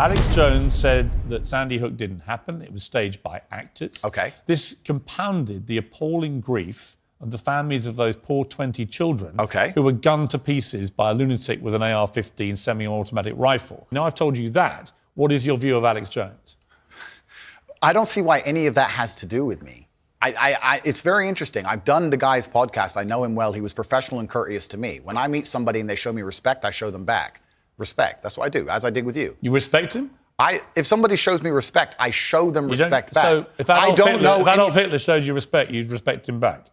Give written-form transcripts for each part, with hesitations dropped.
Alex Jones said that Sandy Hook didn't happen. It was staged by actors. Okay. This compounded the appalling grief of the families of those poor 20 children who were gunned to pieces by a lunatic with an AR-15 semi-automatic rifle. Now I've told you that. What is your view of Alex Jones? I don't see why any of that has to do with me. It's very interesting. I've done the guy's podcast. I know him well. He was professional and courteous to me. When I meet somebody and they show me respect, I show them back. Respect. That's what I do, as I did with you. You respect him? If somebody shows me respect, I show them respect back. So if Adolf Hitler showed you respect, you'd respect him back?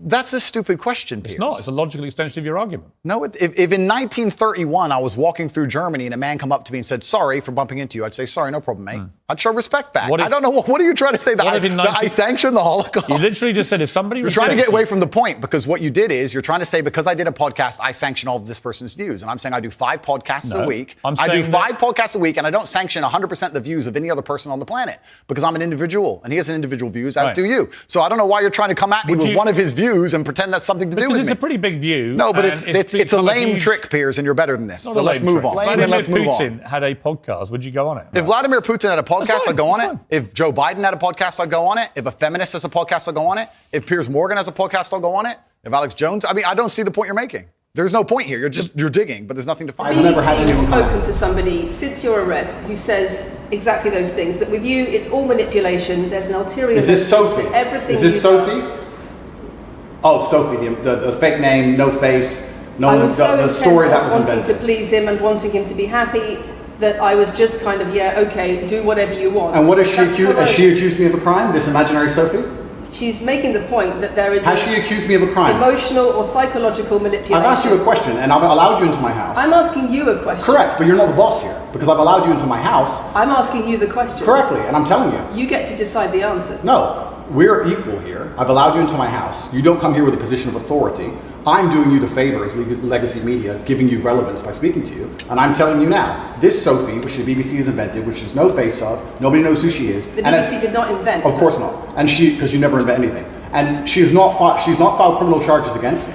That's a stupid question, Piers. It's not. It's a logical extension of your argument. No, if in 1931 I was walking through Germany and a man come up to me and said, sorry for bumping into you, I'd say, sorry, no problem, mate. I'd show respect back. I don't know, what are you trying to say? That I sanction the Holocaust? You literally just said if somebody You're trying to get away from the point, because what you did is you're trying to say, because I did a podcast, I sanction all of this person's views. And I'm saying I do 5 podcasts a week. I do 5 podcasts a week, and I don't sanction 100% the views of any other person on the planet, because I'm an individual and he has an individual views, as do you. So I don't know why you're trying to come at me with one of his views and pretend that's something to do with me. Because it's a pretty big view. No, but it's a lame trick, Piers, and you're better than this. So let's move on. If Vladimir Putin had a podcast, would you go on it? If Vladimir Putin had a podcast, I'd go on it. If Joe Biden had a podcast, I'd go on it. If a feminist has a podcast, I'll go on it. If Piers Morgan has a podcast, I'll go on it. If Alex Jones, I don't see the point you're making. There's no point here. You're digging, but there's nothing to find. The BBC has spoken to somebody since your arrest who says exactly those things, that with you, it's all manipulation. There's an ulterior motive. Is this Sophie? Everything. Is this Sophie? Oh, it's Sophie, the fake name, no face, the story that was invented. Wanting to please him and wanting him to be happy, that I was just kind of, okay, do whatever you want. And what has she accused me of a crime, this imaginary Sophie? She's making the point that there is she accused me of a crime? Emotional or psychological manipulation. I've asked you a question, and I've allowed you into my house. I'm asking you a question. Correct, but you're not the boss here, because I've allowed you into my house. I'm asking you the question. Correctly, and I'm telling you. You get to decide the answers. No, we're equal here. I've allowed you into my house. You don't come here with a position of authority. I'm doing you the favor as legacy media, giving you relevance by speaking to you. And I'm telling you now, this Sophie, which the BBC has invented, which there's no face of, nobody knows who she is. The BBC did not invent. Of course not. And because you never invent anything. And she's not filed criminal charges against me.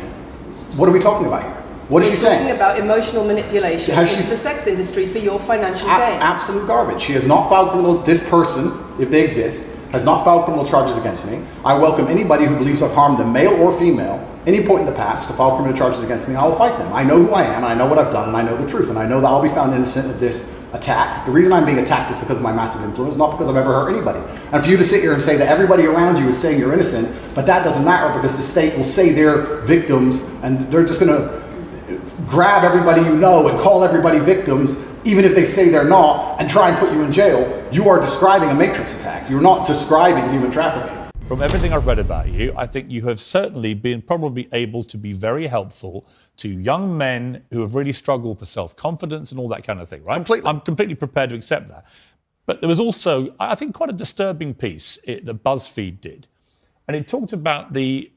What are we talking about here? What is she saying? Talking about emotional manipulation into the sex industry for your financial gain. Absolute garbage. She has not filed this person, if they exist, has not filed criminal charges against me. I welcome anybody who believes I've harmed them, male or female, any point in the past, to file criminal charges against me. I will fight them. I know who I am, and I know what I've done, and I know the truth, and I know that I'll be found innocent of this attack. The reason I'm being attacked is because of my massive influence, not because I've ever hurt anybody. And for you to sit here and say that everybody around you is saying you're innocent, but that doesn't matter because the state will say they're victims, and they're just going to grab everybody you know and call everybody victims, even if they say they're not, and try and put you in jail. You are describing a matrix attack. You're not describing human trafficking. From everything I've read about you, I think you have certainly been probably able to be very helpful to young men who have really struggled for self-confidence and all that kind of thing, right? Completely. I'm completely prepared to accept that. But there was also, I think, quite a disturbing piece that BuzzFeed did. And it talked about the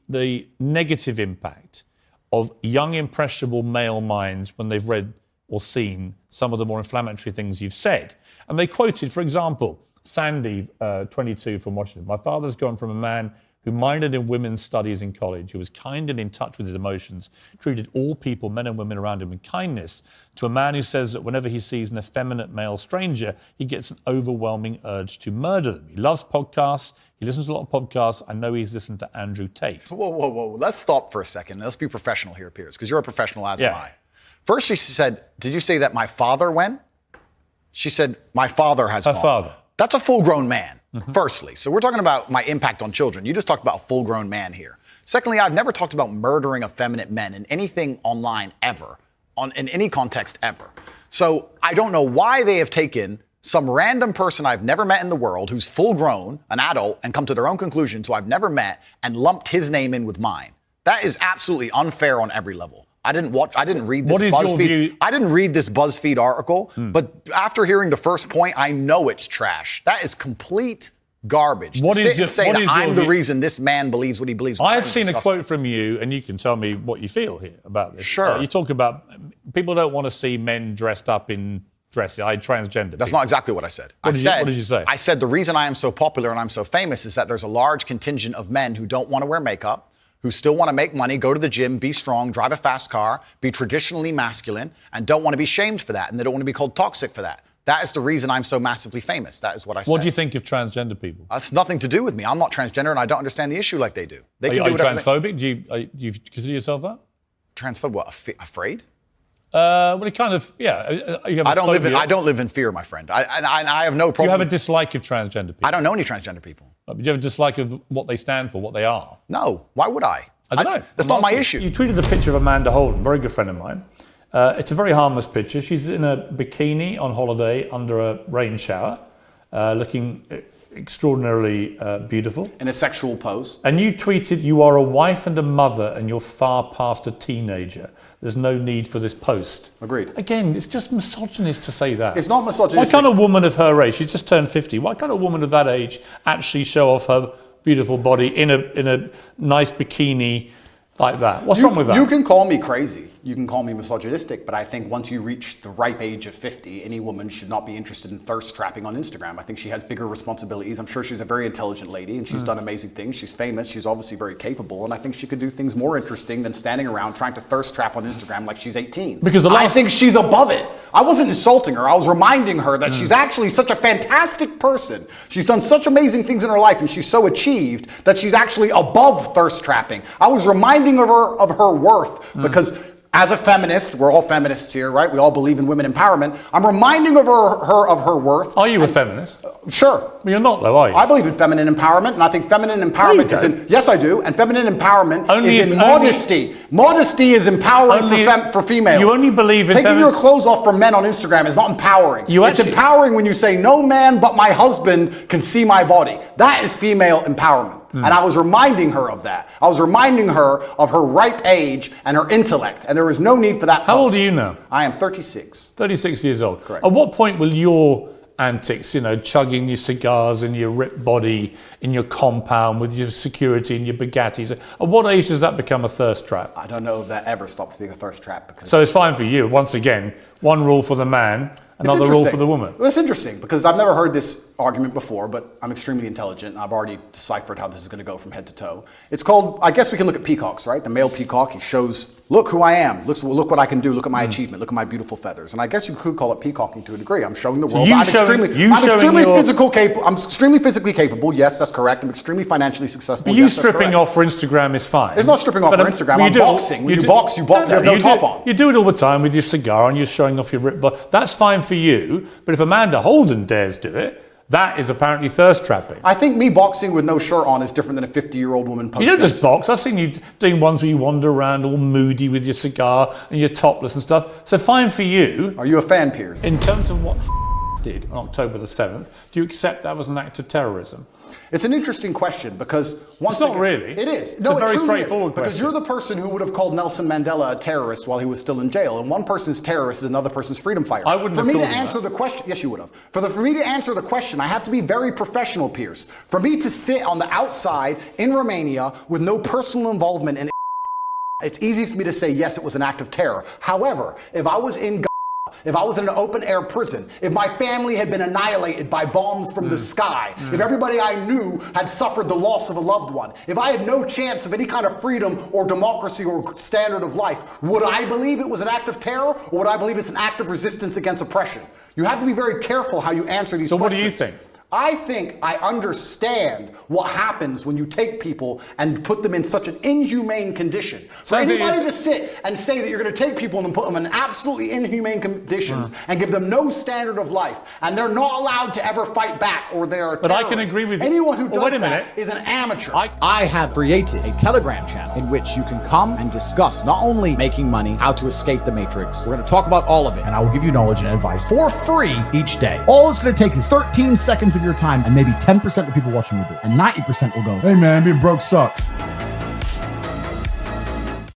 negative impact of young, impressionable male minds when they've read or seen some of the more inflammatory things you've said. And they quoted, for example, Sandy, 22, from Washington. My father's gone from a man who minored in women's studies in college, who was kind and in touch with his emotions, treated all people, men and women around him, with kindness, to a man who says that whenever he sees an effeminate male stranger, he gets an overwhelming urge to murder them. He loves podcasts. He listens to a lot of podcasts. I know he's listened to Andrew Tate. Whoa. Let's stop for a second. Let's be professional here, Piers, because you're a professional, as am I. First, she said, did you say that my father went? She said, my father has gone. Her father. That's a full-grown man, firstly. So we're talking about my impact on children. You just talked about a full-grown man here. Secondly, I've never talked about murdering effeminate men in anything online ever, in any context ever. So I don't know why they have taken some random person I've never met in the world who's full-grown, an adult, and come to their own conclusions who I've never met and lumped his name in with mine. That is absolutely unfair on every level. I didn't read this BuzzFeed. I didn't read this BuzzFeed article, but after hearing the first point, I know it's trash. That is complete garbage. To sit and say that I'm the reason this man believes what he believes. I've seen a quote from you, and you can tell me what you feel here about this. Sure. You talk about people don't want to see men dressed up in dresses. Transgender. That's not exactly what I said. What did you say? I said the reason I am so popular and I'm so famous is that there's a large contingent of men who don't want to wear makeup, who still want to make money, go to the gym, be strong, drive a fast car, be traditionally masculine, and don't want to be shamed for that, and they don't want to be called toxic for that. That is the reason I'm so massively famous. That is what I said. What do you think of transgender people? That's nothing to do with me. I'm not transgender, and I don't understand the issue like they do. They Are can you do whatever transphobic? Do you consider yourself that? Transphobic? What? Afraid? Well, it kind of, yeah. You have I don't live in fear, my friend. I have no problem. Do you have a dislike of transgender people? I don't know any transgender people. Do you have a dislike of what they stand for, what they are? No. Why would I? I don't know. That's not my issue. You tweeted a picture of Amanda Holden, very good friend of mine. It's a very harmless picture. She's in a bikini on holiday under a rain shower, looking extraordinarily beautiful. In a sexual pose. And you tweeted, "You are a wife and a mother and you're far past a teenager. There's no need for this post." Agreed. Again, it's just misogynist to say that. It's not misogynistic. Why can't a woman of her age, she just turned 50, why can't a woman of that age actually show off her beautiful body in a nice bikini like that? What's wrong with that? You can call me crazy. You can call me misogynistic, but I think once you reach the ripe age of 50, any woman should not be interested in thirst trapping on Instagram. I think she has bigger responsibilities. I'm sure she's a very intelligent lady and she's done amazing things. She's famous. She's obviously very capable. And I think she could do things more interesting than standing around trying to thirst trap on Instagram like she's 18. Because I think she's above it. I wasn't insulting her. I was reminding her that she's actually such a fantastic person. She's done such amazing things in her life and she's so achieved that she's actually above thirst trapping. I was reminding her of her worth because as a feminist, we're all feminists here, right? We all believe in women empowerment. I'm reminding her of her worth. Are you a feminist? Sure. Well, you're not though, are you? I believe in feminine empowerment, and I think feminine empowerment is in... Yes, I do. And feminine empowerment is in modesty. Modesty is empowering for females. You only believe in taking your clothes off for men on Instagram is not empowering. It's empowering when you say, no man but my husband can see my body. That is female empowerment. And I was reminding her of that. I was reminding her of her ripe age and her intellect. And there is no need for that. How old are you now? I am 36. 36 years old. Correct. At what point will your antics, chugging your cigars in your ripped body, in your compound with your security and your Bugattis, at what age does that become a thirst trap? I don't know if that ever stops being a thirst trap. Because so it's fine for you. Once again, one rule for the man, another rule for the woman. Well, it's interesting because I've never heard this argument before, but I'm extremely intelligent and I've already deciphered how this is going to go from head to toe. It's called, I guess we can look at peacocks, right? The male peacock, he shows, look who I am, look what I can do, look at my achievement, look at my beautiful feathers. And I guess you could call it peacocking to a degree. I'm showing the world I'm extremely physically capable. Yes, that's correct. I'm extremely financially successful. But you stripping off for Instagram is fine. It's not stripping off for Instagram. I'm boxing. When you box, you have no top on. You do it all the time with your cigar and you're showing off your ripped body. That's fine for you. But if Amanda Holden dares do it, that is apparently thirst trapping. I think me boxing with no shirt on is different than a 50-year-old woman posting. You don't just box. I've seen you doing ones where you wander around all moody with your cigar and you're topless and stuff. So fine for you. Are you a fan, Piers? In terms of what did on October the 7th, do you accept that was an act of terrorism? It's an interesting question because it's not really. It is. It's a very straightforward question. Because you're the person who would have called Nelson Mandela a terrorist while he was still in jail, and one person's terrorist is another person's freedom fighter. I wouldn't have called him that. For me to answer the question, yes, you would have. For me to answer the question, I have to be very professional, Piers. For me to sit on the outside in Romania with no personal involvement in it's easy for me to say yes, it was an act of terror. However, if I was in an open air prison, if my family had been annihilated by bombs from the sky, if everybody I knew had suffered the loss of a loved one, if I had no chance of any kind of freedom or democracy or standard of life, would I believe it was an act of terror or would I believe it's an act of resistance against oppression? You have to be very careful how you answer these questions. So what do you think? I think I understand what happens when you take people and put them in such an inhumane condition. For anybody to sit and say that you're going to take people and put them in absolutely inhumane conditions and give them no standard of life, and they're not allowed to ever fight back or they're But I can agree with you. Anyone who does that is an amateur. I have created a Telegram channel in which you can come and discuss not only making money, how to escape the matrix. We're going to talk about all of it, and I will give you knowledge and advice for free each day. All it's going to take is 13 seconds of your time, and maybe 10% of the people watching will do it. And 90% will go, hey man, being broke sucks.